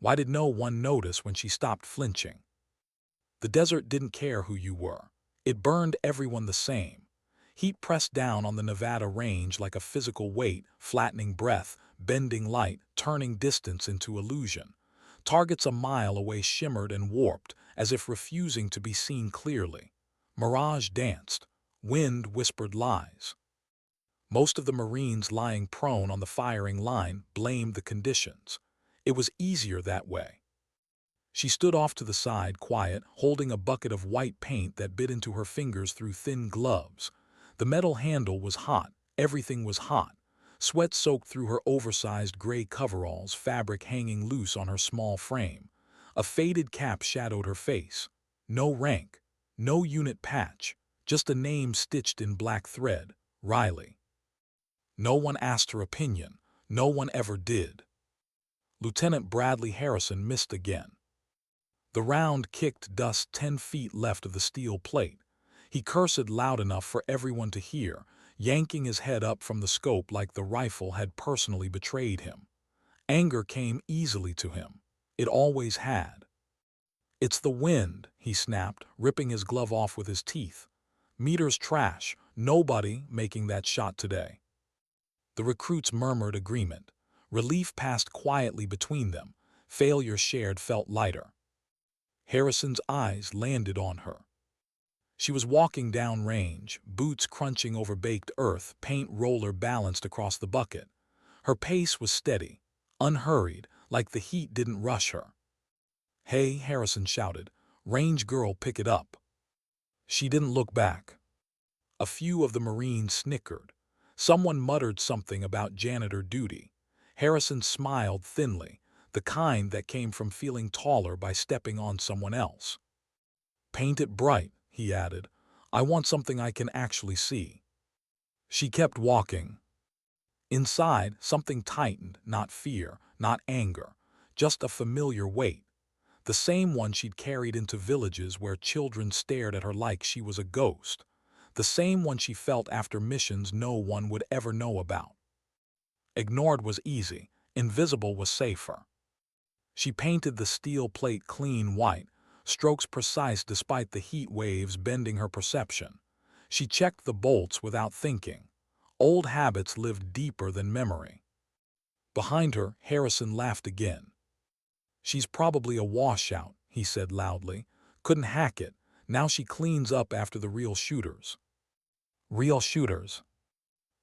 Why did no one notice when she stopped flinching? The desert didn't care who you were. It burned everyone the same. Heat pressed down on the Nevada range like a physical weight, flattening breath, bending light, turning distance into illusion. Targets a mile away shimmered and warped, as if refusing to be seen clearly. Mirage danced. Wind whispered lies. Most of the Marines lying prone on the firing line blamed the conditions. It was easier that way. She stood off to the side, quiet, holding a bucket of white paint that bit into her fingers through thin gloves. The metal handle was hot. Everything was hot. Sweat soaked through her oversized gray coveralls, fabric hanging loose on her small frame. A faded cap shadowed her face. No rank, no unit patch, just a name stitched in black thread, Riley. No one asked her opinion. No one ever did. Lieutenant Bradley Harrison missed again. The round kicked dust 10 feet left of the steel plate. He cursed loud enough for everyone to hear, yanking his head up from the scope like the rifle had personally betrayed him. Anger came easily to him. It always had. "It's the wind," he snapped, ripping his glove off with his teeth. "Meters trash. Nobody making that shot today." The recruits murmured agreement. Relief passed quietly between them. Failure shared felt lighter. Harrison's eyes landed on her. She was walking down range, boots crunching over baked earth, paint roller balanced across the bucket. Her pace was steady, unhurried, like the heat didn't rush her. "Hey," Harrison shouted. "Range girl, pick it up." She didn't look back. A few of the Marines snickered. Someone muttered something about janitor duty. Harrison smiled thinly, the kind that came from feeling taller by stepping on someone else. "Paint it bright," he added. "I want something I can actually see." She kept walking. Inside, something tightened, not fear, not anger, just a familiar weight. The same one she'd carried into villages where children stared at her like she was a ghost. The same one she felt after missions no one would ever know about. Ignored was easy, invisible was safer. She painted the steel plate clean white, strokes precise despite the heat waves bending her perception. She checked the bolts without thinking. Old habits lived deeper than memory. Behind her, Harrison laughed again. "She's probably a washout," he said loudly. "Couldn't hack it. Now she cleans up after the real shooters." Real shooters.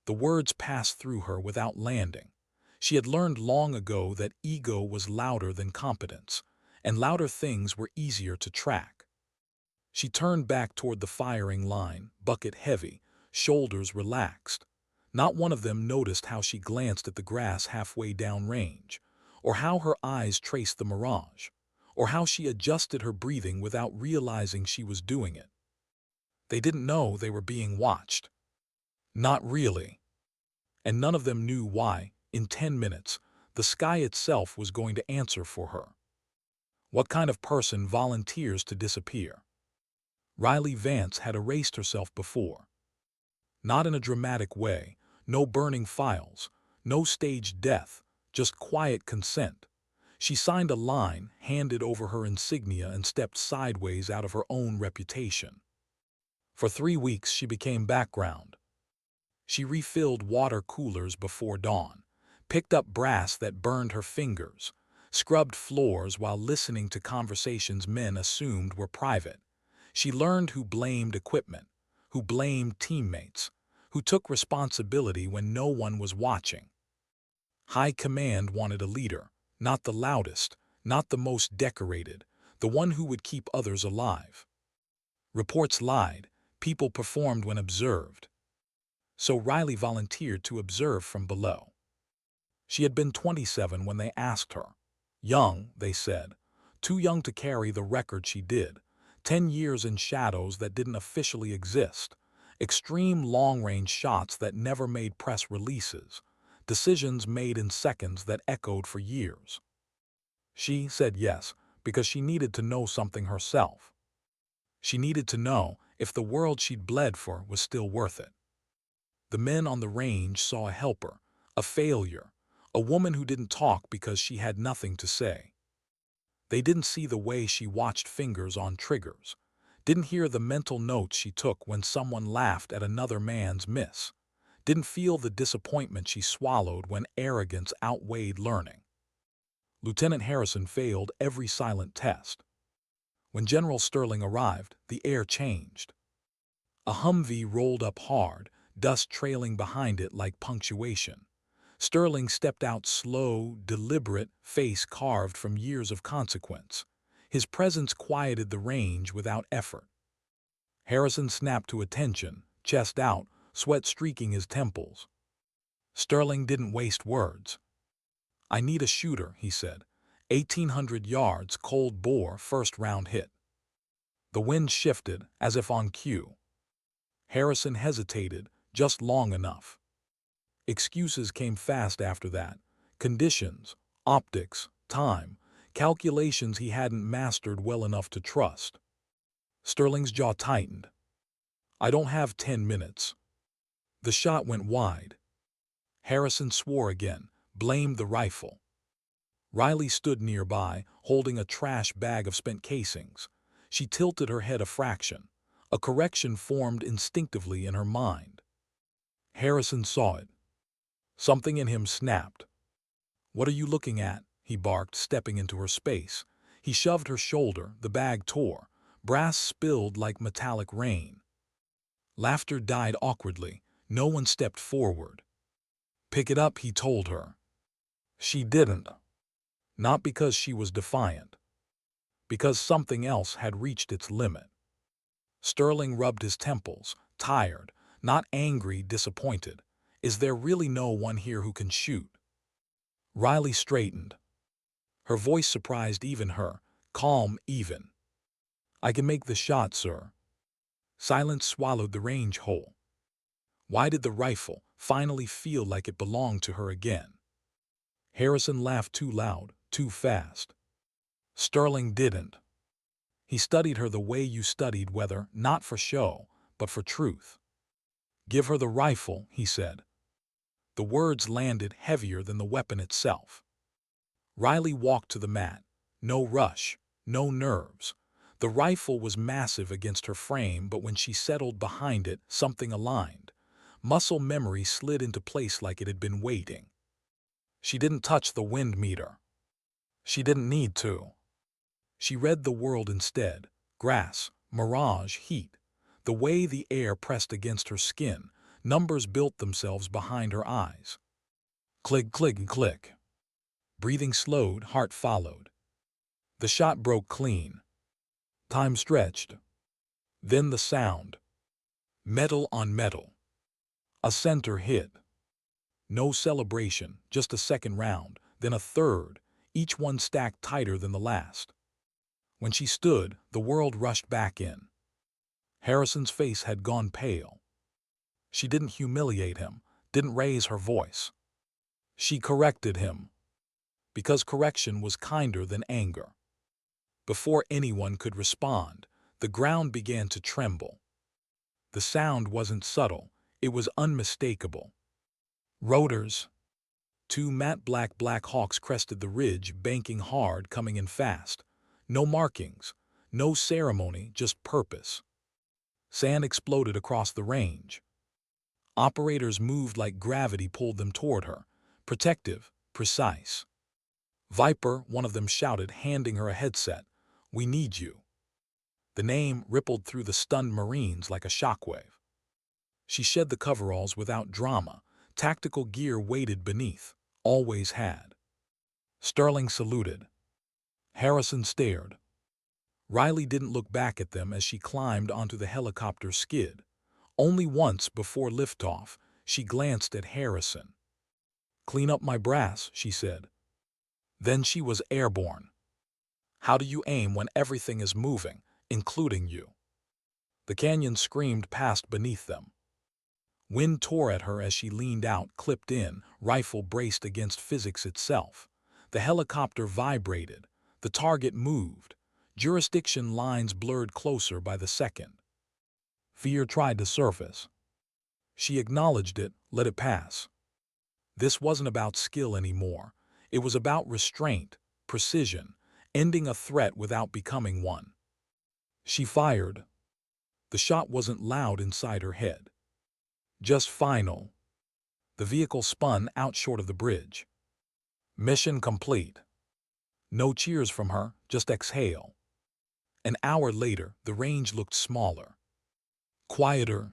The words passed through her without landing. She had learned long ago that ego was louder than competence, and louder things were easier to track. She turned back toward the firing line, bucket heavy, shoulders relaxed. Not one of them noticed how she glanced at the grass halfway downrange, or how her eyes traced the mirage, or how she adjusted her breathing without realizing she was doing it. They didn't know they were being watched. Not really. And none of them knew why, in 10 minutes, the sky itself was going to answer for her. What kind of person volunteers to disappear? Riley Vance had erased herself before. Not in a dramatic way, no burning files, no staged death, just quiet consent. She signed a line, handed over her insignia, and stepped sideways out of her own reputation. For 3 weeks she became background. She refilled water coolers before dawn, picked up brass that burned her fingers, scrubbed floors while listening to conversations men assumed were private. She learned who blamed equipment, who blamed teammates, who took responsibility when no one was watching. High command wanted a leader, not the loudest, not the most decorated, the one who would keep others alive. Reports lied, people performed when observed. So Riley volunteered to observe from below. She had been 27 when they asked her. Young, they said. Too young to carry the record she did. 10 years in shadows that didn't officially exist. Extreme long-range shots that never made press releases. Decisions made in seconds that echoed for years. She said yes, because she needed to know something herself. She needed to know if the world she'd bled for was still worth it. The men on the range saw a helper, a failure, a woman who didn't talk because she had nothing to say. They didn't see the way she watched fingers on triggers, didn't hear the mental notes she took when someone laughed at another man's miss, didn't feel the disappointment she swallowed when arrogance outweighed learning. Lieutenant Harrison failed every silent test. When General Sterling arrived, the air changed. A Humvee rolled up hard, dust trailing behind it like punctuation. Sterling stepped out slow, deliberate, face carved from years of consequence. His presence quieted the range without effort. Harrison snapped to attention, chest out, sweat streaking his temples. Sterling didn't waste words. "I need a shooter," he said. 1,800 yards, cold bore, first round hit. The wind shifted, as if on cue. Harrison hesitated, just long enough. Excuses came fast after that. Conditions, optics, time, calculations he hadn't mastered well enough to trust. Sterling's jaw tightened. "I don't have 10 minutes. The shot went wide. Harrison swore again, blamed the rifle. Riley stood nearby, holding a trash bag of spent casings. She tilted her head a fraction. A correction formed instinctively in her mind. Harrison saw it. Something in him snapped. "What are you looking at?" he barked, stepping into her space. He shoved her shoulder, the bag tore. Brass spilled like metallic rain. Laughter died awkwardly. No one stepped forward. "Pick it up," he told her. She didn't. Not because she was defiant. Because something else had reached its limit. Sterling rubbed his temples, tired, not angry, disappointed. "Is there really no one here who can shoot?" Riley straightened. Her voice surprised even her, calm even. "I can make the shot, sir." Silence swallowed the range whole. Why did the rifle finally feel like it belonged to her again? Harrison laughed too loud, too fast. Sterling didn't. He studied her the way you studied weather, not for show, but for truth. "Give her the rifle," he said. The words landed heavier than the weapon itself. Riley walked to the mat. No rush, no nerves. The rifle was massive against her frame, but when she settled behind it, something aligned. Muscle memory slid into place like it had been waiting. She didn't touch the wind meter. She didn't need to. She read the world instead. Grass, mirage, heat. The way the air pressed against her skin, numbers built themselves behind her eyes. Click, click, click. Breathing slowed, heart followed. The shot broke clean. Time stretched. Then the sound. Metal on metal. A center hit. No celebration, just a second round, then a third, each one stacked tighter than the last. When she stood, the world rushed back in. Harrison's face had gone pale. She didn't humiliate him, didn't raise her voice. She corrected him. Because correction was kinder than anger. Before anyone could respond, the ground began to tremble. The sound wasn't subtle, it was unmistakable. Rotors. Two matte Black Hawks crested the ridge, banking hard, coming in fast. No markings, no ceremony, just purpose. Sand exploded across the range. Operators moved like gravity pulled them toward her, protective, precise. "Viper," one of them shouted, handing her a headset. "We need you." The name rippled through the stunned Marines like a shockwave. She shed the coveralls without drama. Tactical gear waited beneath, always had. Sterling saluted. Harrison stared. Riley didn't look back at them as she climbed onto the helicopter's skid. Only once before liftoff, she glanced at Harrison. "Clean up my brass," she said. Then she was airborne. "How do you aim when everything is moving, including you?" The canyon screamed past beneath them. Wind tore at her as she leaned out, clipped in, rifle braced against physics itself. The helicopter vibrated. The target moved. Jurisdiction lines blurred closer by the second. Fear tried to surface. She acknowledged it, let it pass. This wasn't about skill anymore. It was about restraint, precision. ending a threat without becoming one. She fired. The shot wasn't loud inside her head. Just final. The vehicle spun out short of the bridge. Mission complete. No cheers from her, just exhale. An hour later, the range looked smaller. Quieter.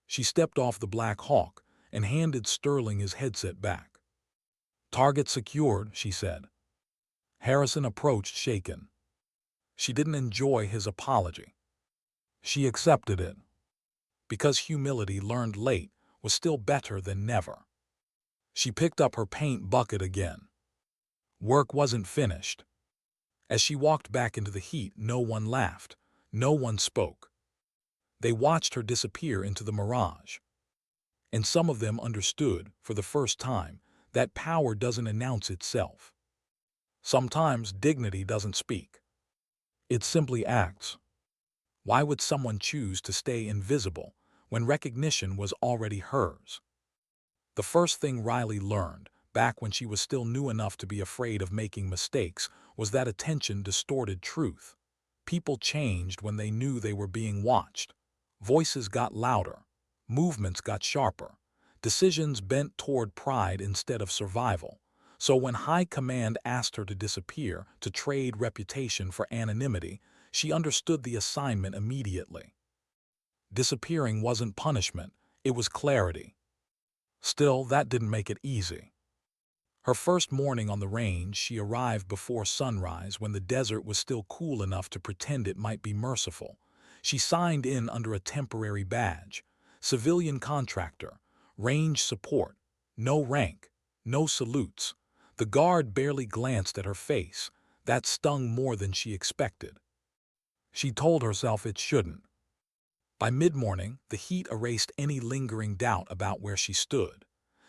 She stepped off the Black Hawk and handed Sterling his headset back. Target secured, she said. Harrison approached shaken. She didn't enjoy his apology. She accepted it. Because humility learned late was still better than never. She picked up her paint bucket again. Work wasn't finished. As she walked back into the heat, no one laughed. No one spoke. They watched her disappear into the mirage. And some of them understood, for the first time, that power doesn't announce itself. Sometimes dignity doesn't speak. It simply acts. Why would someone choose to stay invisible when recognition was already hers? The first thing Riley learned, back when she was still new enough to be afraid of making mistakes, was that attention distorted truth. People changed when they knew they were being watched. Voices got louder. Movements got sharper. Decisions bent toward pride instead of survival. So when High Command asked her to disappear, to trade reputation for anonymity, she understood the assignment immediately. Disappearing wasn't punishment, it was clarity. Still, that didn't make it easy. Her first morning on the range, she arrived before sunrise when the desert was still cool enough to pretend it might be merciful. She signed in under a temporary badge, civilian contractor, range support, no rank, no salutes. The guard barely glanced at her face. That stung more than she expected. She told herself it shouldn't. By mid-morning, the heat erased any lingering doubt about where she stood.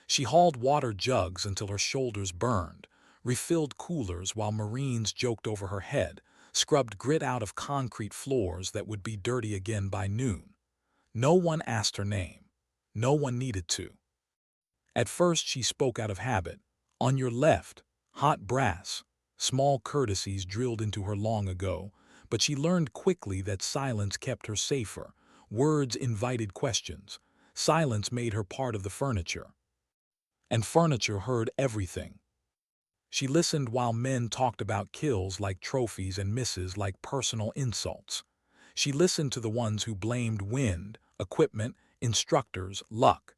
She hauled water jugs until her shoulders burned, refilled coolers while Marines joked over her head, scrubbed grit out of concrete floors that would be dirty again by noon. No one asked her name. No one needed to. At first she spoke out of habit. On your left, hot brass, small courtesies drilled into her long ago, but she learned quickly that silence kept her safer. Words invited questions. Silence made her part of the furniture. And furniture heard everything. She listened while men talked about kills like trophies and misses like personal insults. She listened to the ones who blamed wind, equipment, instructors, luck.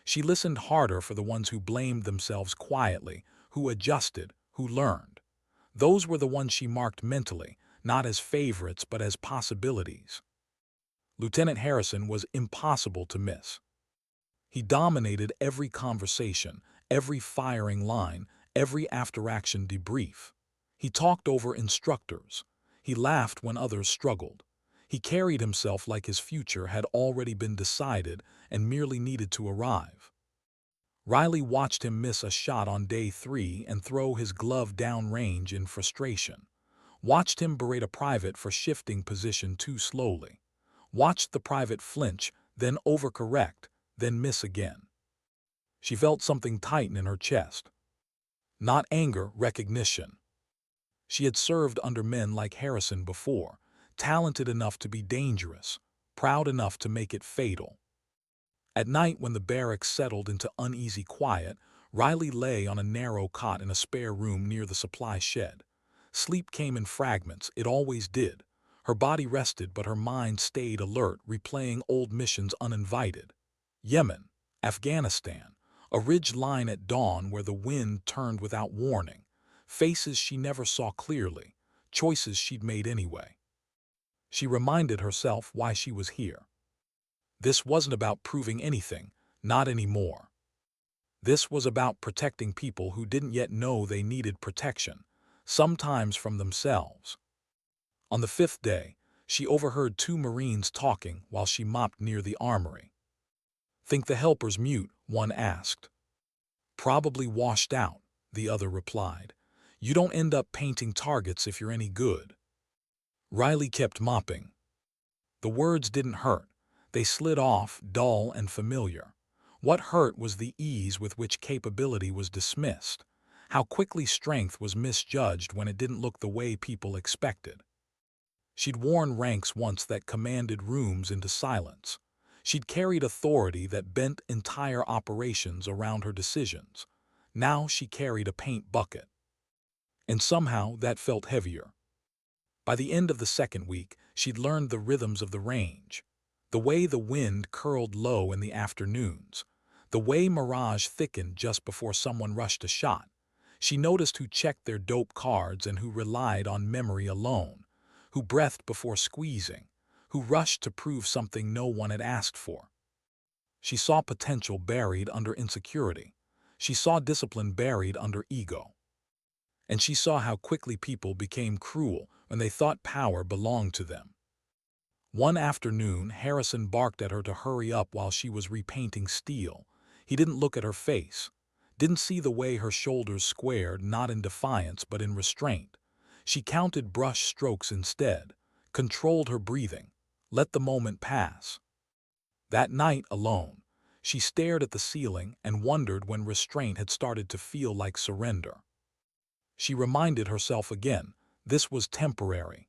She listened harder for the ones who blamed themselves quietly, who adjusted, who learned. Those were the ones she marked mentally, not as favorites but as possibilities. Lieutenant Harrison was impossible to miss. He dominated every conversation, every firing line, every after-action debrief. He talked over instructors. He laughed when others struggled. He carried himself like his future had already been decided and merely needed to arrive. Riley watched him miss a shot on day 3 and throw his glove downrange in frustration. Watched him berate a private for shifting position too slowly. Watched the private flinch, then overcorrect, then miss again. She felt something tighten in her chest. Not anger, recognition. She had served under men like Harrison before, talented enough to be dangerous, proud enough to make it fatal. At night, when the barracks settled into uneasy quiet, Riley lay on a narrow cot in a spare room near the supply shed. Sleep came in fragments, it always did. Her body rested, but her mind stayed alert, replaying old missions uninvited. Yemen, Afghanistan, a ridge line at dawn where the wind turned without warning. Faces she never saw clearly, choices she'd made anyway. She reminded herself why she was here. This wasn't about proving anything, not anymore. This was about protecting people who didn't yet know they needed protection, sometimes from themselves. On the 5th day, she overheard 2 Marines talking while she mopped near the armory. "Think the helper's mute?" one asked. "Probably washed out," the other replied. "You don't end up painting targets if you're any good." Riley kept mopping. The words didn't hurt. They slid off, dull and familiar. What hurt was the ease with which capability was dismissed. how quickly strength was misjudged when it didn't look the way people expected. She'd worn ranks once that commanded rooms into silence. She'd carried authority that bent entire operations around her decisions. Now she carried a paint bucket. And somehow that felt heavier. By the end of the second week, she'd learned the rhythms of the range. The way the wind curled low in the afternoons. The way mirage thickened just before someone rushed a shot. She noticed who checked their dope cards and who relied on memory alone, who breathed before squeezing, who rushed to prove something no one had asked for. She saw potential buried under insecurity. She saw discipline buried under ego. And she saw how quickly people became cruel when they thought power belonged to them. One afternoon, Harrison barked at her to hurry up while she was repainting steel. He didn't look at her face, didn't see the way her shoulders squared, not in defiance but in restraint. She counted brush strokes instead, controlled her breathing, let the moment pass. That night alone, she stared at the ceiling and wondered when restraint had started to feel like surrender. She reminded herself again, this was temporary.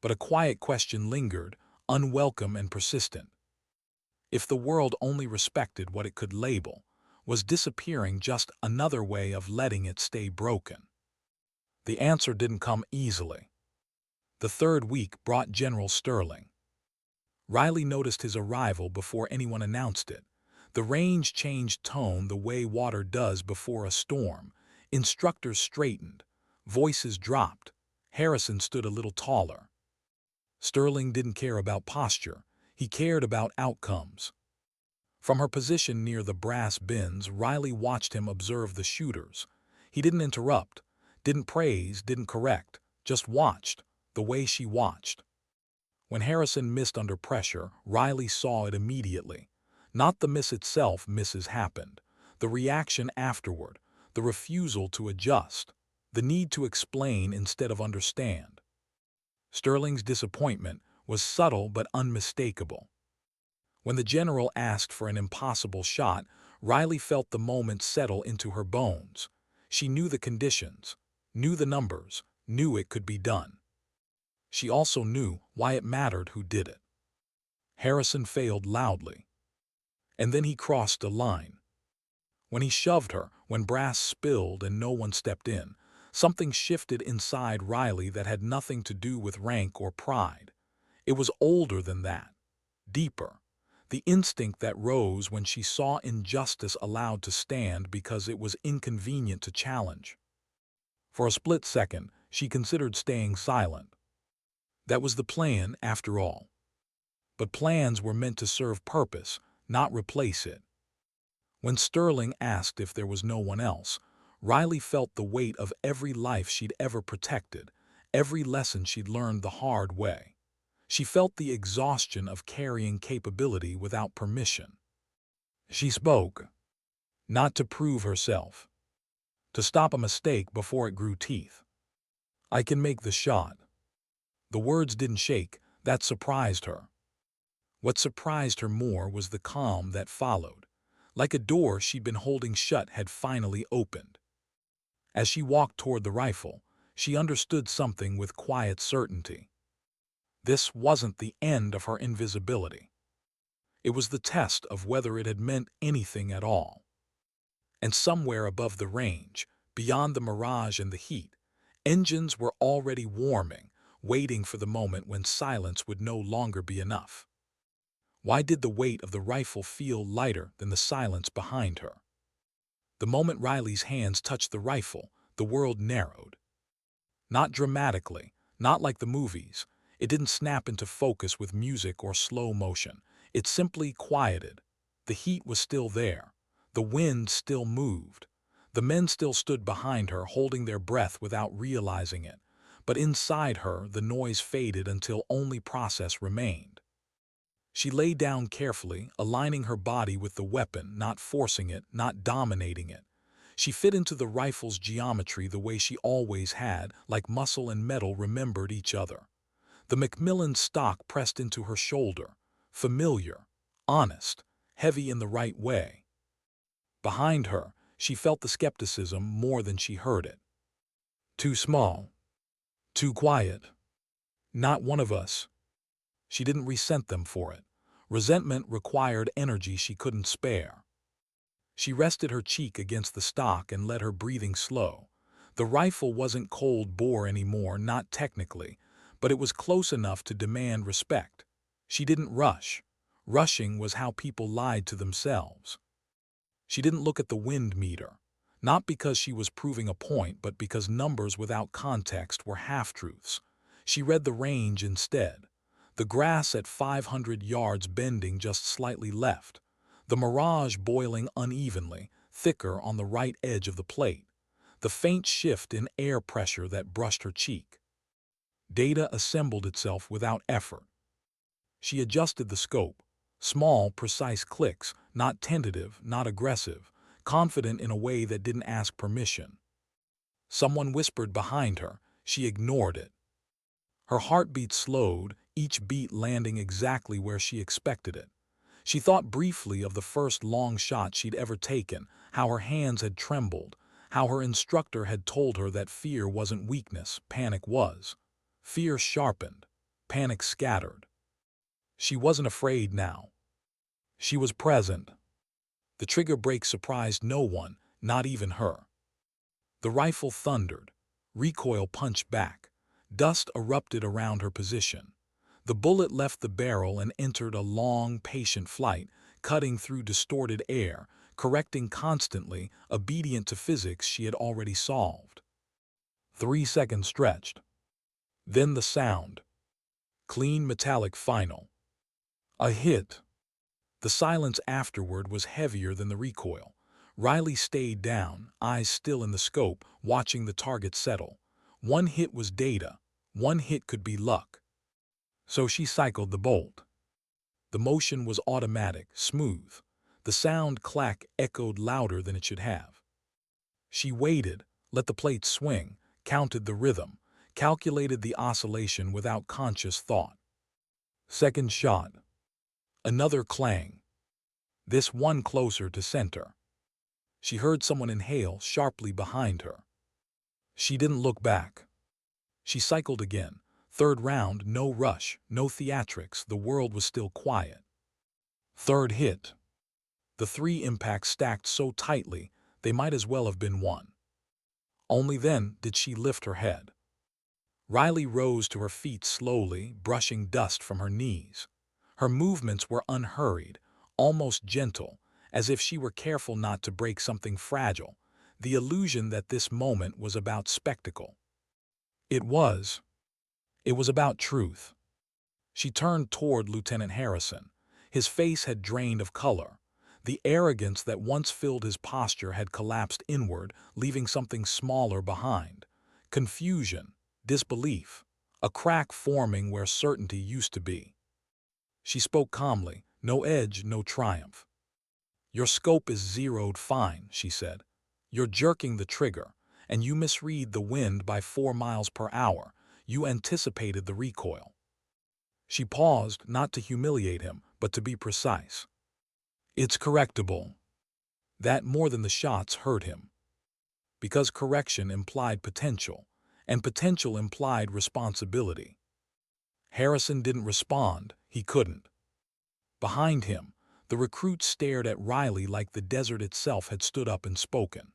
But a quiet question lingered, unwelcome and persistent. If the world only respected what it could label, was disappearing just another way of letting it stay broken? The answer didn't come easily. The third week brought General Sterling. Riley noticed his arrival before anyone announced it. The range changed tone the way water does before a storm. Instructors straightened. Voices dropped. Harrison stood a little taller. Sterling didn't care about posture. He cared about outcomes. From her position near the brass bins, Riley watched him observe the shooters. He didn't interrupt, didn't praise, didn't correct, just watched, the way she watched. When Harrison missed under pressure, Riley saw it immediately. Not the miss itself, misses happened. The reaction afterward, the refusal to adjust, the need to explain instead of understand. Sterling's disappointment was subtle but unmistakable. When the general asked for an impossible shot, Riley felt the moment settle into her bones. She knew the conditions, knew the numbers, knew it could be done. She also knew why it mattered who did it. Harrison failed loudly. And then he crossed a line. When he shoved her, when brass spilled and no one stepped in, something shifted inside Riley that had nothing to do with rank or pride. It was older than that, deeper. The instinct that rose when she saw injustice allowed to stand because it was inconvenient to challenge. For a split second, she considered staying silent. That was the plan, after all. But plans were meant to serve purpose, not replace it. When Sterling asked if there was no one else, Riley felt the weight of every life she'd ever protected, every lesson she'd learned the hard way. She felt the exhaustion of carrying capability without permission. She spoke, not to prove herself, to stop a mistake before it grew teeth. "I can make the shot." The words didn't shake, that surprised her. What surprised her more was the calm that followed, like a door she'd been holding shut had finally opened. As she walked toward the rifle, she understood something with quiet certainty. This wasn't the end of her invisibility. It was the test of whether it had meant anything at all. And somewhere above the range, beyond the mirage and the heat, engines were already warming, waiting for the moment when silence would no longer be enough. Why did the weight of the rifle feel lighter than the silence behind her? The moment Riley's hands touched the rifle, the world narrowed. Not dramatically, not like the movies. It didn't snap into focus with music or slow motion. It simply quieted. The heat was still there. The wind still moved. The men still stood behind her, holding their breath without realizing it. But inside her, the noise faded until only process remained. She lay down carefully, aligning her body with the weapon, not forcing it, not dominating it. She fit into the rifle's geometry the way she always had, like muscle and metal remembered each other. The Macmillan stock pressed into her shoulder, familiar, honest, heavy in the right way. Behind her, She felt the skepticism more than she heard it. Too small. Too quiet. Not one of us. She didn't resent them for it. Resentment required energy she couldn't spare. She rested her cheek against the stock and let her breathing slow. The rifle wasn't cold bore anymore, not technically, but it was close enough to demand respect. She didn't rush. Rushing was how people lied to themselves. She didn't look at the wind meter, not because she was proving a point, but because numbers without context were half-truths. She read the range instead. The grass at 500 yards bending just slightly left. The mirage boiling unevenly, thicker on the right edge of the plate. The faint shift in air pressure that brushed her cheek. Data assembled itself without effort. She adjusted the scope. Small, precise clicks, not tentative, not aggressive, confident in a way that didn't ask permission. Someone whispered behind her. She ignored it. Her heartbeat slowed, each beat landing exactly where she expected it. She thought briefly of the first long shot she'd ever taken, how her hands had trembled, how her instructor had told her that fear wasn't weakness, panic was. Fear sharpened, panic scattered. She wasn't afraid now. She was present. The trigger brake surprised no one, not even her. The rifle thundered. Recoil punched back. Dust erupted around her position. The bullet left the barrel and entered a long, patient flight, cutting through distorted air, correcting constantly, obedient to physics she had already solved. 3 seconds stretched. Then the sound. Clean metallic final. A hit. The silence afterward was heavier than the recoil. Riley stayed down, eyes still in the scope, watching the target settle. One hit was data. One hit could be luck. So she cycled the bolt. The motion was automatic, smooth. The sound clack echoed louder than it should have. She waited, let the plate swing, counted the rhythm, calculated the oscillation without conscious thought. Second shot. Another clang. This one closer to center. She heard someone inhale sharply behind her. She didn't look back. She cycled again. Third round, no rush, no theatrics, the world was still quiet. Third hit. The 3 impacts stacked so tightly, they might as well have been one. Only then did she lift her head. Riley rose to her feet slowly, brushing dust from her knees. Her movements were unhurried, almost gentle, as if she were careful not to break something fragile, the illusion that this moment was about spectacle. It was. It was about truth. She turned toward Lieutenant Harrison. His face had drained of color. The arrogance that once filled his posture had collapsed inward, leaving something smaller behind. Confusion, disbelief, a crack forming where certainty used to be. She spoke calmly, no edge, no triumph. "Your scope is zeroed fine," she said. "You're jerking the trigger, and you misread the wind by 4 miles per hour. You anticipated the recoil." She paused, not to humiliate him, but to be precise. "It's correctable." That more than the shots hurt him. Because correction implied potential, and potential implied responsibility. Harrison didn't respond. He couldn't. Behind him, the recruit stared at Riley like the desert itself had stood up and spoken.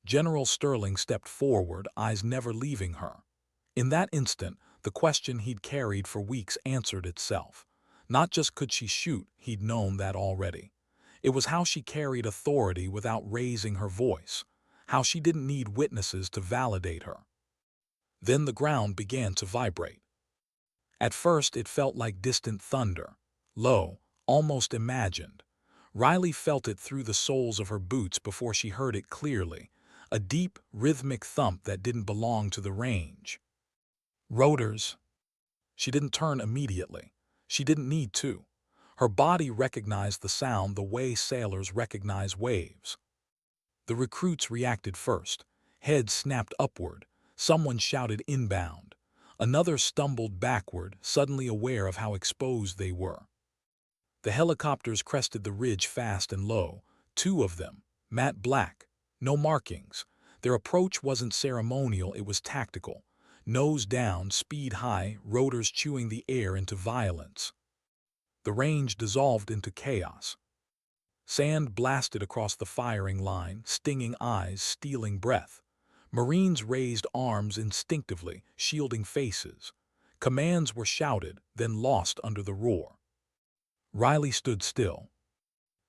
General Sterling stepped forward, eyes never leaving her. In that instant, the question he'd carried for weeks answered itself. Not just could she shoot, he'd known that already. It was how she carried authority without raising her voice, how she didn't need witnesses to validate her. Then the ground began to vibrate. At first it felt like distant thunder, low, almost imagined. Riley felt it through the soles of her boots before she heard it clearly, a deep, rhythmic thump that didn't belong to the range. Rotors. She didn't turn immediately. She didn't need to. Her body recognized the sound the way sailors recognize waves. The recruits reacted first. Heads snapped upward. Someone shouted inbound. Another stumbled backward, suddenly aware of how exposed they were. The helicopters crested the ridge fast and low, 2 of them, matte black, no markings. Their approach wasn't ceremonial, it was tactical. Nose down, speed high, rotors chewing the air into violence. The range dissolved into chaos. Sand blasted across the firing line, stinging eyes, stealing breath. Marines raised arms instinctively, shielding faces. Commands were shouted, then lost under the roar. Riley stood still.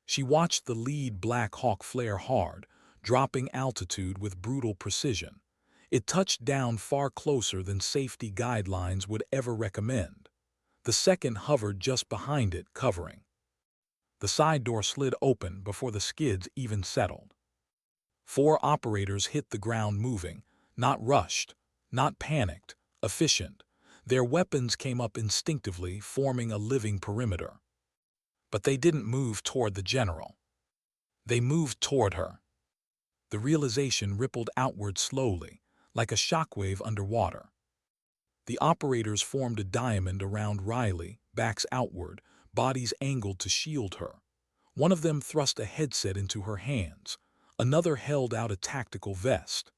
She watched the lead Black Hawk flare hard, dropping altitude with brutal precision. It touched down far closer than safety guidelines would ever recommend. The second hovered just behind it, covering. The side door slid open before the skids even settled. 4 operators hit the ground moving, not rushed, not panicked, efficient. Their weapons came up instinctively, forming a living perimeter. But they didn't move toward the general. They moved toward her. The realization rippled outward slowly, like a shockwave underwater. The operators formed a diamond around Riley, backs outward, bodies angled to shield her. One of them thrust a headset into her hands. Another held out a tactical vest.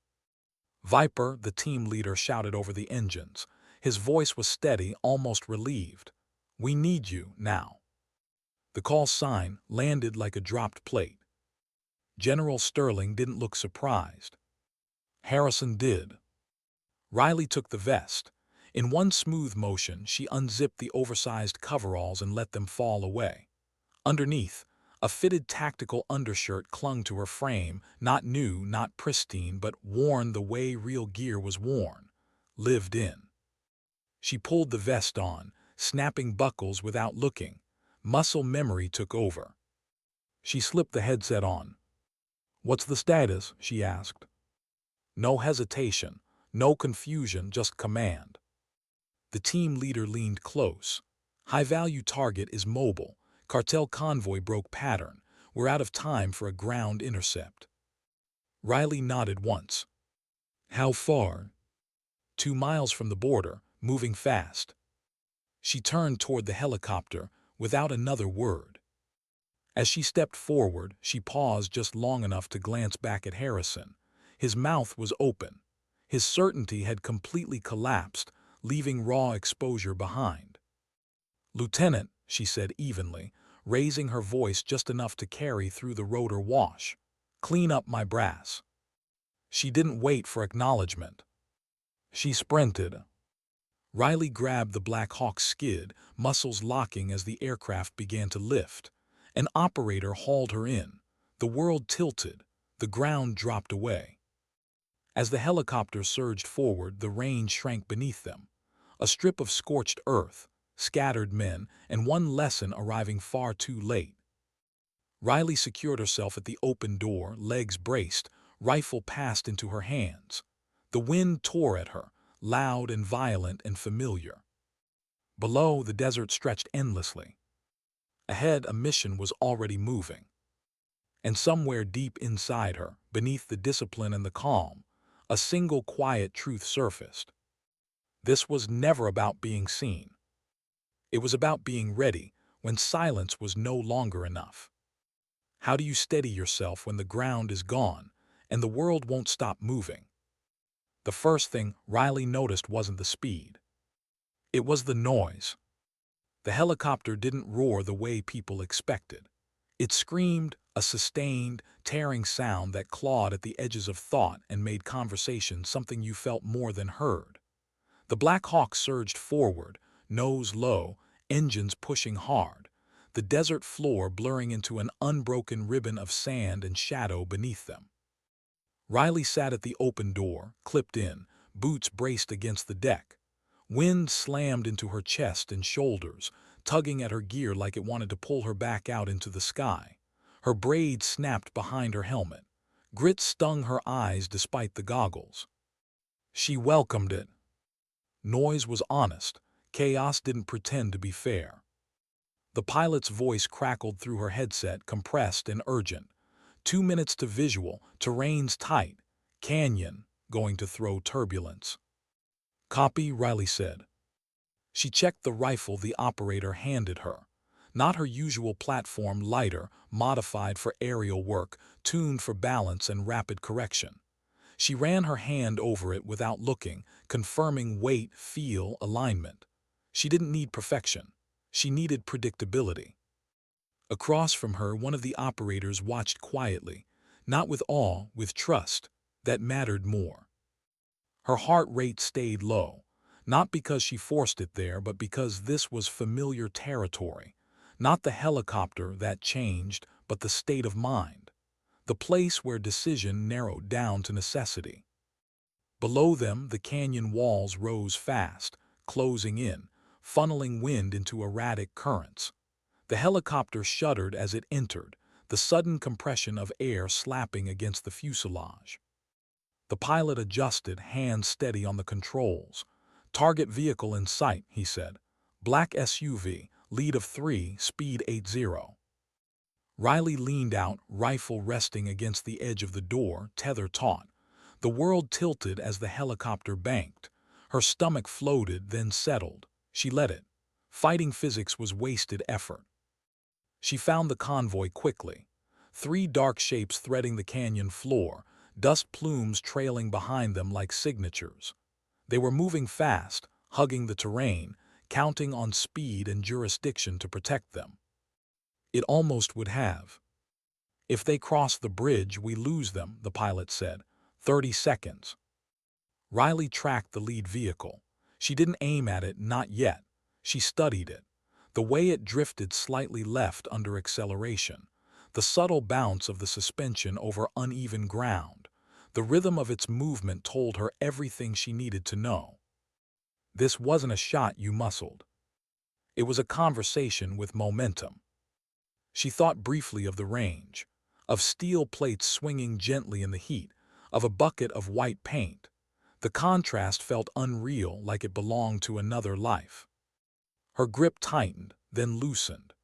Viper, the team leader, shouted over the engines. His voice was steady, almost relieved. "We need you, now." The call sign landed like a dropped plate. General Sterling didn't look surprised. Harrison did. Riley took the vest. In one smooth motion, she unzipped the oversized coveralls and let them fall away. Underneath, a fitted tactical undershirt clung to her frame, not new, not pristine, but worn the way real gear was worn, lived in. She pulled the vest on, snapping buckles without looking. Muscle memory took over. She slipped the headset on. "What's the status?" she asked. No hesitation, no confusion, just command. The team leader leaned close. "High-value target is mobile. Cartel convoy broke pattern. We're out of time for a ground intercept." Riley nodded once. "How far?" 2 miles from the border, moving fast." She turned toward the helicopter without another word. As she stepped forward, she paused just long enough to glance back at Harrison. His mouth was open. His certainty had completely collapsed, leaving raw exposure behind. "Lieutenant," she said evenly, raising her voice just enough to carry through the rotor wash. "Clean up my brass." She didn't wait for acknowledgement. She sprinted. Riley grabbed the Black Hawk's skid, muscles locking as the aircraft began to lift. An operator hauled her in. The world tilted. The ground dropped away. As the helicopter surged forward, the range shrank beneath them. A strip of scorched earth, scattered men, and one lesson arriving far too late. Riley secured herself at the open door, legs braced, rifle passed into her hands. The wind tore at her, loud and violent and familiar. Below, the desert stretched endlessly. Ahead, a mission was already moving. And somewhere deep inside her, beneath the discipline and the calm, a single quiet truth surfaced. This was never about being seen. It was about being ready when silence was no longer enough. How do you steady yourself when the ground is gone and the world won't stop moving? The first thing Riley noticed wasn't the speed. It was the noise. The helicopter didn't roar the way people expected. It screamed, a sustained, tearing sound that clawed at the edges of thought and made conversation something you felt more than heard. The Black Hawk surged forward, nose low, engines pushing hard, the desert floor blurring into an unbroken ribbon of sand and shadow beneath them. Riley sat at the open door, clipped in, boots braced against the deck. Wind slammed into her chest and shoulders, tugging at her gear like it wanted to pull her back out into the sky. Her braids snapped behind her helmet. Grit stung her eyes despite the goggles. She welcomed it. Noise was honest. Chaos didn't pretend to be fair. The pilot's voice crackled through her headset, compressed and urgent. 2 minutes to visual, terrain's tight. Canyon, going to throw turbulence. "Copy," Riley said. She checked the rifle the operator handed her. Not her usual platform, lighter, modified for aerial work, tuned for balance and rapid correction. She ran her hand over it without looking, confirming weight, feel, alignment. She didn't need perfection. She needed predictability. Across from her, one of the operators watched quietly, not with awe, with trust. That mattered more. Her heart rate stayed low, not because she forced it there, but because this was familiar territory. Not the helicopter that changed, but the state of mind. The place where decision narrowed down to necessity. Below them, the canyon walls rose fast, closing in, funneling wind into erratic currents. The helicopter shuddered as it entered, the sudden compression of air slapping against the fuselage. The pilot adjusted, hands steady on the controls. "Target vehicle in sight," he said. "Black SUV, lead of 3, speed 80." Riley leaned out, rifle resting against the edge of the door, tether taut. The world tilted as the helicopter banked. Her stomach floated, then settled. She let it. Fighting physics was wasted effort. She found the convoy quickly. 3 dark shapes threading the canyon floor, dust plumes trailing behind them like signatures. They were moving fast, hugging the terrain, counting on speed and jurisdiction to protect them. It almost would have. "If they cross the bridge, we lose them," the pilot said. 30 seconds. Riley tracked the lead vehicle. She didn't aim at it, not yet. She studied it. The way it drifted slightly left under acceleration. The subtle bounce of the suspension over uneven ground. The rhythm of its movement told her everything she needed to know. This wasn't a shot you muscled. It was a conversation with momentum. She thought briefly of the range, of steel plates swinging gently in the heat, of a bucket of white paint. The contrast felt unreal, like it belonged to another life. Her grip tightened, then loosened.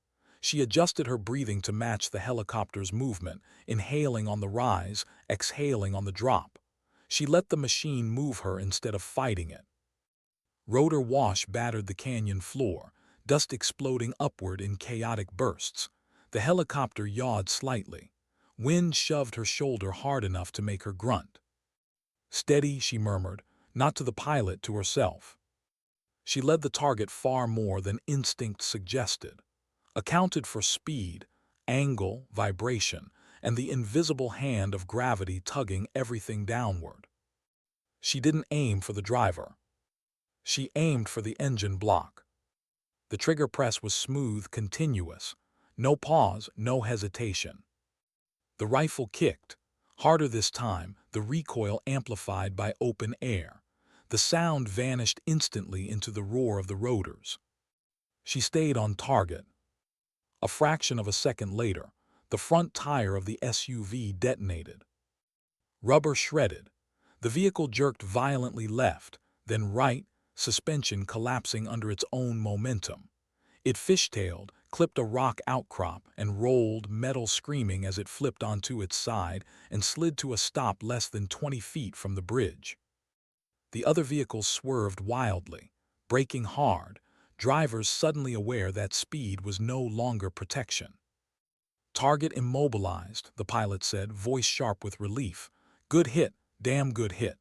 She adjusted her breathing to match the helicopter's movement, inhaling on the rise, exhaling on the drop. She let the machine move her instead of fighting it. Rotor wash battered the canyon floor, dust exploding upward in chaotic bursts. The helicopter yawed slightly. Wind shoved her shoulder hard enough to make her grunt. "Steady," she murmured, not to the pilot, to herself. She led the target far more than instinct suggested. Accounted for speed, angle, vibration, and the invisible hand of gravity tugging everything downward. She didn't aim for the driver. She aimed for the engine block. The trigger press was smooth, continuous. No pause, no hesitation. The rifle kicked. Harder this time, the recoil amplified by open air. The sound vanished instantly into the roar of the rotors. She stayed on target. A fraction of a second later, the front tire of the SUV detonated. Rubber shredded. The vehicle jerked violently left, then right, suspension collapsing under its own momentum. It fishtailed, clipped a rock outcrop, and rolled, metal screaming as it flipped onto its side and slid to a stop less than 20 feet from the bridge. The other vehicles swerved wildly, braking hard, drivers suddenly aware that speed was no longer protection. "Target immobilized," the pilot said, voice sharp with relief. "Good hit, damn good hit."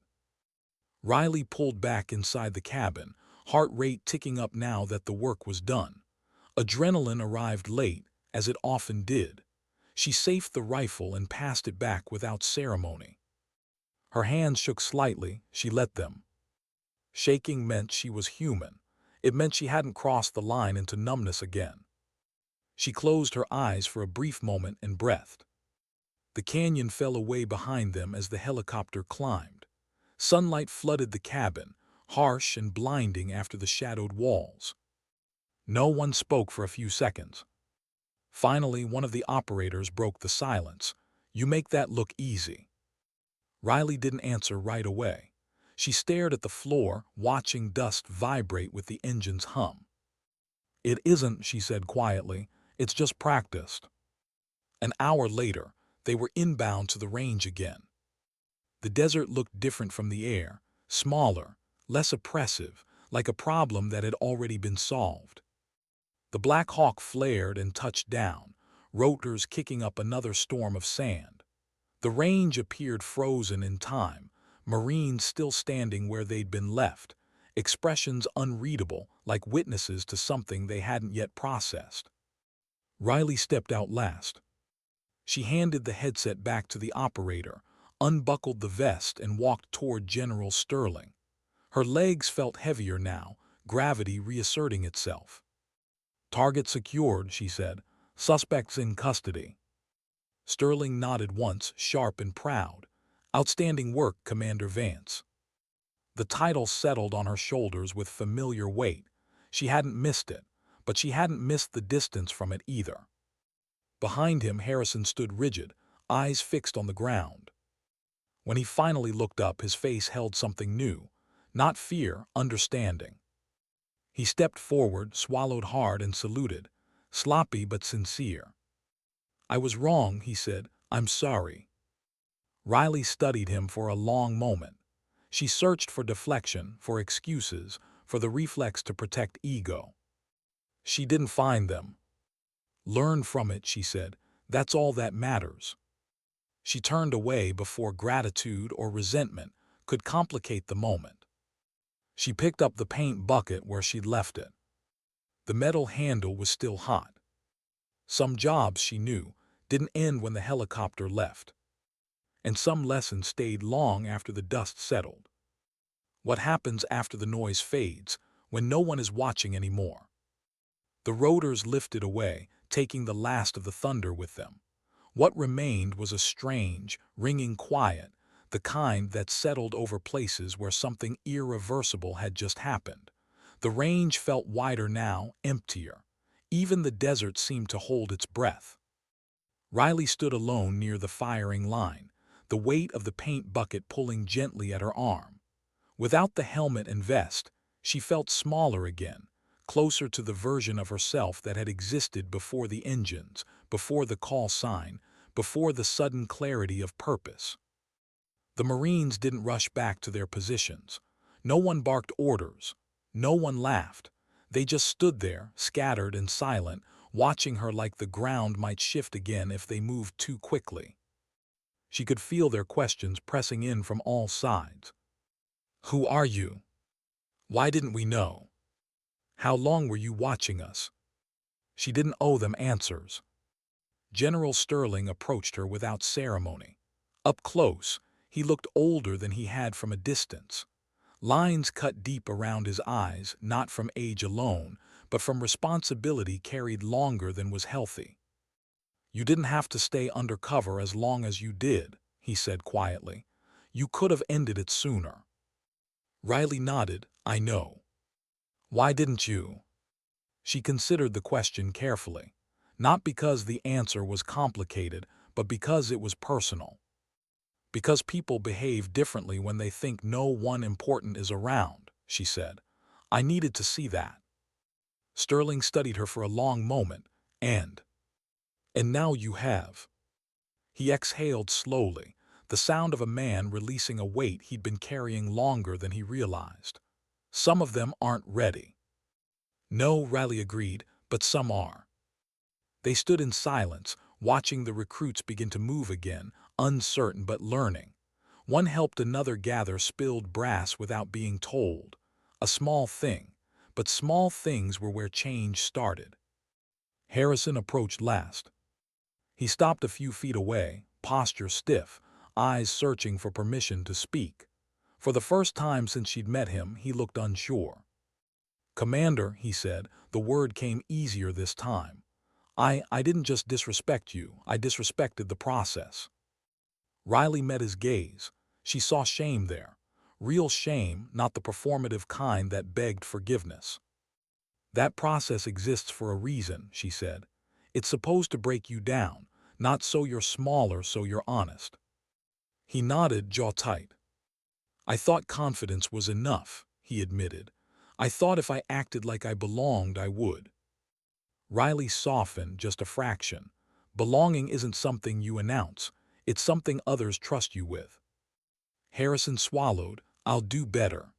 Riley pulled back inside the cabin, heart rate ticking up now that the work was done. Adrenaline arrived late, as it often did. She safed the rifle and passed it back without ceremony. Her hands shook slightly, she let them. Shaking meant she was human. It meant she hadn't crossed the line into numbness again. She closed her eyes for a brief moment and breathed. The canyon fell away behind them as the helicopter climbed. Sunlight flooded the cabin, harsh and blinding after the shadowed walls. No one spoke for a few seconds. Finally, one of the operators broke the silence. "You make that look easy." Riley didn't answer right away. She stared at the floor, watching dust vibrate with the engine's hum. "It isn't," she said quietly. "It's just practiced." An hour later, they were inbound to the range again. The desert looked different from the air, smaller, less oppressive, like a problem that had already been solved. The Black Hawk flared and touched down, rotors kicking up another storm of sand. The range appeared frozen in time, Marines still standing where they'd been left, expressions unreadable, like witnesses to something they hadn't yet processed. Riley stepped out last. She handed the headset back to the operator, unbuckled the vest, and walked toward General Sterling. Her legs felt heavier now, gravity reasserting itself. "Target secured," she said. "Suspects in custody." Sterling nodded once, sharp and proud. "Outstanding work, Commander Vance." The title settled on her shoulders with familiar weight. She hadn't missed it, but she hadn't missed the distance from it either. Behind him, Harrison stood rigid, eyes fixed on the ground. When he finally looked up, his face held something new. Not fear, understanding. He stepped forward, swallowed hard, and saluted, sloppy but sincere. "I was wrong," he said. "I'm sorry." Riley studied him for a long moment. She searched for deflection, for excuses, for the reflex to protect ego. She didn't find them. "Learn from it," she said. "That's all that matters." She turned away before gratitude or resentment could complicate the moment. She picked up the paint bucket where she'd left it. The metal handle was still hot. Some jobs, she knew, didn't end when the helicopter left. And some lessons stayed long after the dust settled. What happens after the noise fades, when no one is watching anymore? The rotors lifted away, taking the last of the thunder with them. What remained was a strange, ringing quiet, the kind that settled over places where something irreversible had just happened. The range felt wider now, emptier. Even the desert seemed to hold its breath. Riley stood alone near the firing line, the weight of the paint bucket pulling gently at her arm. Without the helmet and vest, she felt smaller again, closer to the version of herself that had existed before the engines, before the call sign, before the sudden clarity of purpose. The Marines didn't rush back to their positions. No one barked orders. No one laughed. They just stood there, scattered and silent, watching her like the ground might shift again if they moved too quickly. She could feel their questions pressing in from all sides. "Who are you? Why didn't we know? How long were you watching us?" She didn't owe them answers. General Sterling approached her without ceremony. Up close, he looked older than he had from a distance. Lines cut deep around his eyes, not from age alone, but from responsibility carried longer than was healthy. "You didn't have to stay undercover as long as you did," he said quietly. "You could have ended it sooner." Riley nodded. "I know." "Why didn't you?" She considered the question carefully, not because the answer was complicated, but because it was personal. "Because people behave differently when they think no one important is around," she said. "I needed to see that." Sterling studied her for a long moment, and now you have." He exhaled slowly, the sound of a man releasing a weight he'd been carrying longer than he realized. "Some of them aren't ready." "No," Riley agreed, "but some are." They stood in silence, watching the recruits begin to move again, uncertain but learning. One helped another gather spilled brass without being told. A small thing, but small things were where change started. Harrison approached last. He stopped a few feet away, posture stiff, eyes searching for permission to speak. For the first time since she'd met him, he looked unsure. "Commander," he said, the word came easier this time. I didn't just disrespect you, I disrespected the process." Riley met his gaze. She saw shame there. Real shame, not the performative kind that begged forgiveness. "That process exists for a reason," she said. "It's supposed to break you down, not so you're smaller, so you're honest." He nodded, jaw tight. "I thought confidence was enough," he admitted. "I thought if I acted like I belonged, I would." Riley softened just a fraction. "Belonging isn't something you announce. It's something others trust you with." Harrison swallowed. "I'll do better."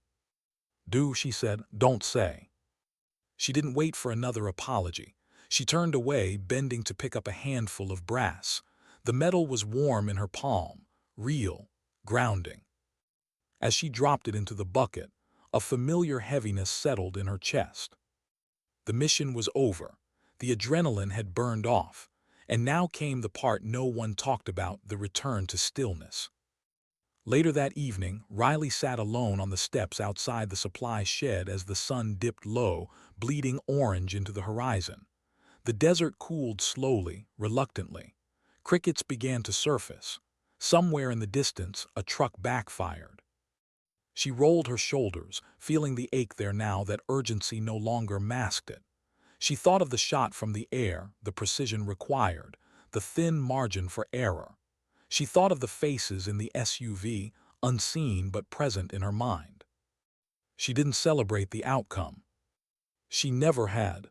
"Do," she said. "Don't say." She didn't wait for another apology. She turned away, bending to pick up a handful of brass. The metal was warm in her palm, real, grounding. As she dropped it into the bucket, a familiar heaviness settled in her chest. The mission was over. The adrenaline had burned off, and now came the part no one talked about, the return to stillness. Later that evening, Riley sat alone on the steps outside the supply shed as the sun dipped low, bleeding orange into the horizon. The desert cooled slowly, reluctantly. Crickets began to surface. Somewhere in the distance, a truck backfired. She rolled her shoulders, feeling the ache there now that urgency no longer masked it. She thought of the shot from the air, the precision required, the thin margin for error. She thought of the faces in the SUV, unseen but present in her mind. She didn't celebrate the outcome. She never had.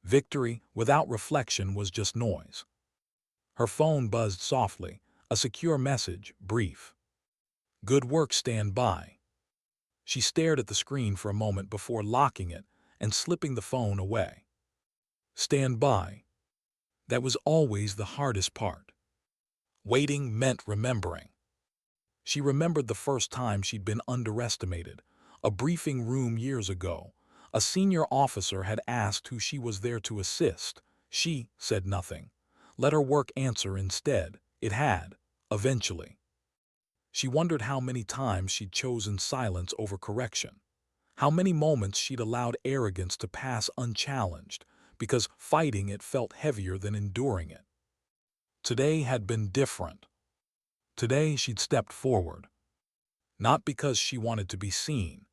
Victory, without reflection, was just noise. Her phone buzzed softly, a secure message, brief. "Good work, stand by." She stared at the screen for a moment before locking it and slipping the phone away. Stand by. That was always the hardest part. Waiting meant remembering. She remembered the first time she'd been underestimated, a briefing room years ago. A senior officer had asked who she was there to assist. She said nothing. Let her work answer instead. It had, eventually. She wondered how many times she'd chosen silence over correction. How many moments she'd allowed arrogance to pass unchallenged, because fighting it felt heavier than enduring it. Today had been different. Today she'd stepped forward. Not because she wanted to be seen,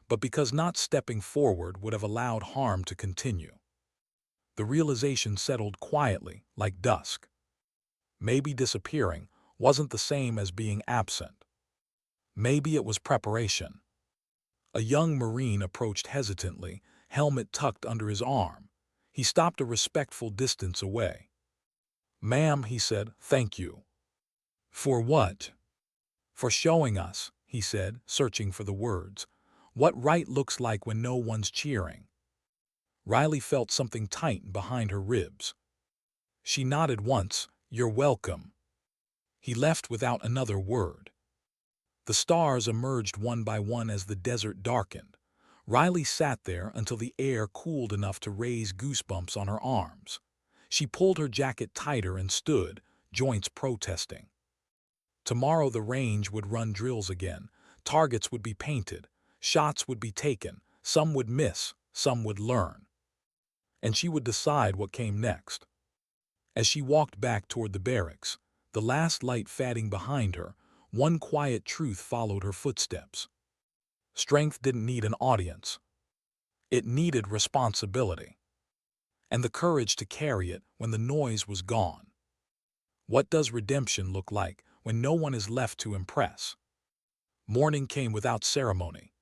but because not stepping forward would have allowed harm to continue. The realization settled quietly, like dusk. Maybe disappearing wasn't the same as being absent. Maybe it was preparation. A young Marine approached hesitantly, helmet tucked under his arm. He stopped a respectful distance away. "Ma'am," he said, "thank you." "For what?" "For showing us," he said, searching for the words, "what right looks like when no one's cheering." Riley felt something tighten behind her ribs. She nodded once, "You're welcome." He left without another word. The stars emerged one by one as the desert darkened. Riley sat there until the air cooled enough to raise goosebumps on her arms. She pulled her jacket tighter and stood, joints protesting. Tomorrow the range would run drills again. Targets would be painted. Shots would be taken. Some would miss. Some would learn. And she would decide what came next. As she walked back toward the barracks, the last light fading behind her, one quiet truth followed her footsteps. Strength didn't need an audience. It needed responsibility. And the courage to carry it when the noise was gone. What does redemption look like when no one is left to impress? Morning came without ceremony.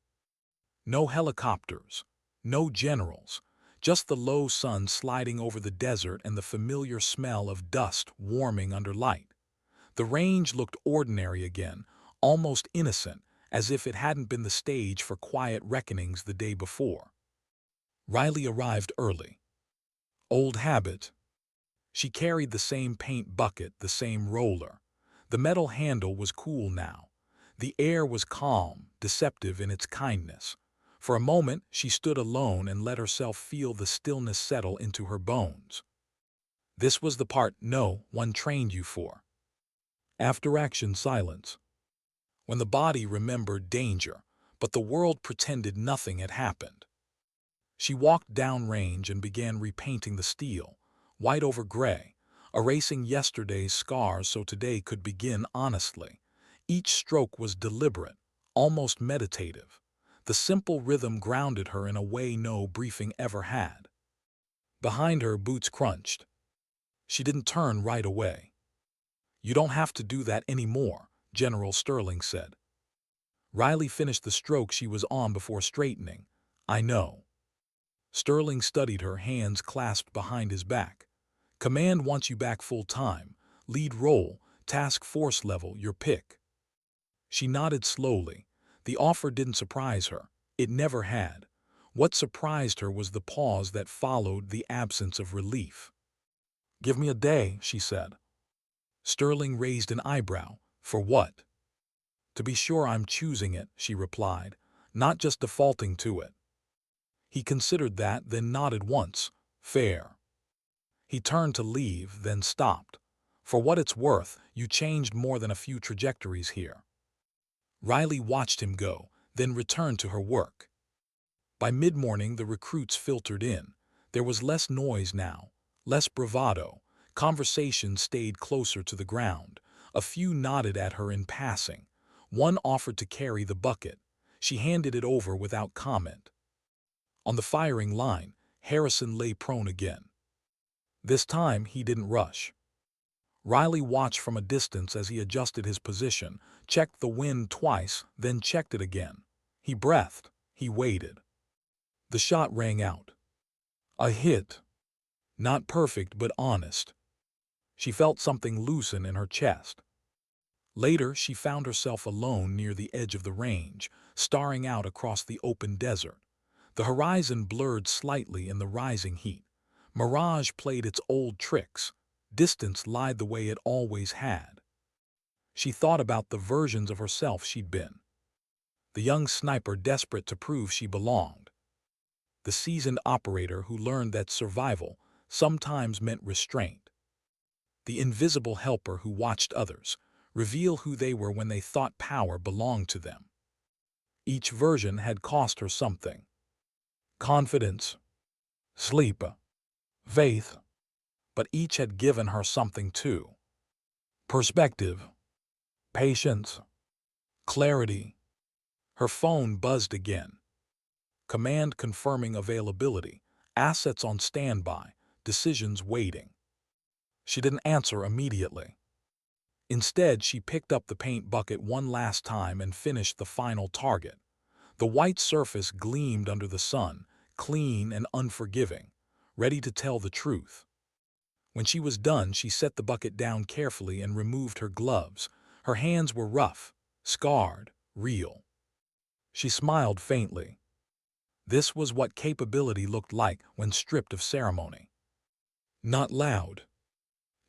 No helicopters, no generals, just the low sun sliding over the desert and the familiar smell of dust warming under light. The range looked ordinary again, almost innocent, as if it hadn't been the stage for quiet reckonings the day before. Riley arrived early. Old habit. She carried the same paint bucket, the same roller. The metal handle was cool now. The air was calm, deceptive in its kindness. For a moment, she stood alone and let herself feel the stillness settle into her bones. This was the part no one trained you for. After-action silence. When the body remembered danger, but the world pretended nothing had happened. She walked downrange and began repainting the steel, white over gray, erasing yesterday's scars so today could begin honestly. Each stroke was deliberate, almost meditative. The simple rhythm grounded her in a way no briefing ever had. Behind her, boots crunched. She didn't turn right away. "You don't have to do that anymore," General Sterling said. Riley finished the stroke she was on before straightening. "I know." Sterling studied her, hands clasped behind his back. "Command wants you back full-time. Lead role, task force level, your pick." She nodded slowly. The offer didn't surprise her. It never had. What surprised her was the pause that followed the absence of relief. "Give me a day," she said. Sterling raised an eyebrow. "For what?" "To be sure I'm choosing it," she replied, "not just defaulting to it." He considered that, then nodded once. "Fair." He turned to leave, then stopped. "For what it's worth, you changed more than a few trajectories here." Riley watched him go, then returned to her work. By mid-morning the recruits filtered in. There was less noise now, less bravado. Conversation stayed closer to the ground. A few nodded at her in passing. One offered to carry the bucket. She handed it over without comment. On the firing line, Harrison lay prone again. This time he didn't rush. Riley watched from a distance as he adjusted his position, checked the wind twice, then checked it again. He breathed. He waited. The shot rang out. A hit. Not perfect, but honest. She felt something loosen in her chest. Later, she found herself alone near the edge of the range, staring out across the open desert. The horizon blurred slightly in the rising heat. Mirage played its old tricks. Distance lied the way it always had. She thought about the versions of herself she'd been. The young sniper desperate to prove she belonged. The seasoned operator who learned that survival sometimes meant restraint. The invisible helper who watched others reveal who they were when they thought power belonged to them. Each version had cost her something. Confidence, sleep, faith. But each had given her something too. Perspective, patience, clarity. Her phone buzzed again. Command confirming availability, assets on standby, decisions waiting. She didn't answer immediately. Instead, she picked up the paint bucket one last time and finished the final target. The white surface gleamed under the sun, clean and unforgiving, ready to tell the truth. When she was done, she set the bucket down carefully and removed her gloves. Her hands were rough, scarred, real. She smiled faintly. This was what capability looked like when stripped of ceremony. Not loud,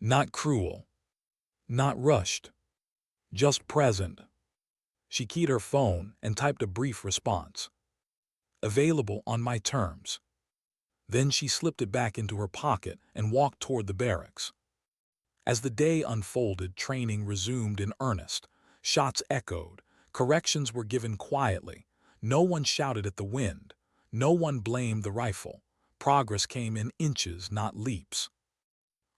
not cruel, not rushed, just present. She keyed her phone and typed a brief response. Available on my terms. Then she slipped it back into her pocket and walked toward the barracks. As the day unfolded, training resumed in earnest. Shots echoed. Corrections were given quietly. No one shouted at the wind. No one blamed the rifle. Progress came in inches, not leaps.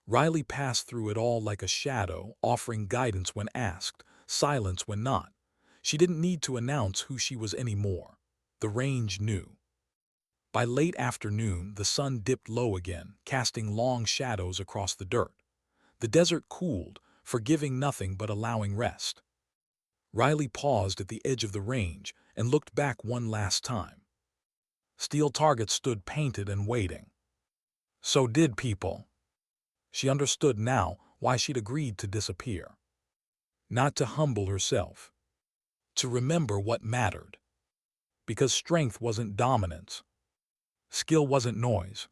Riley passed through it all like a shadow, offering guidance when asked, silence when not. She didn't need to announce who she was anymore. The range knew. By late afternoon, the sun dipped low again, casting long shadows across the dirt. The desert cooled, forgiving nothing but allowing rest. Riley paused at the edge of the range and looked back one last time. Steel targets stood painted and waiting. So did people. She understood now why she'd agreed to disappear. Not to humble herself. To remember what mattered. Because strength wasn't dominance. Skill wasn't noise.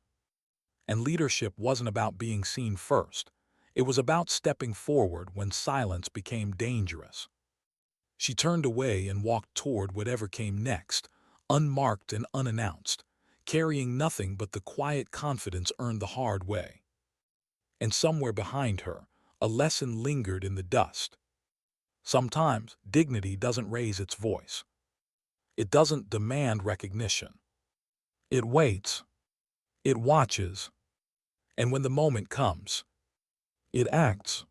And leadership wasn't about being seen first. It was about stepping forward when silence became dangerous. She turned away and walked toward whatever came next, unmarked and unannounced, carrying nothing but the quiet confidence earned the hard way. And somewhere behind her, a lesson lingered in the dust. Sometimes dignity doesn't raise its voice. It doesn't demand recognition. It waits. It watches. And when the moment comes, it acts.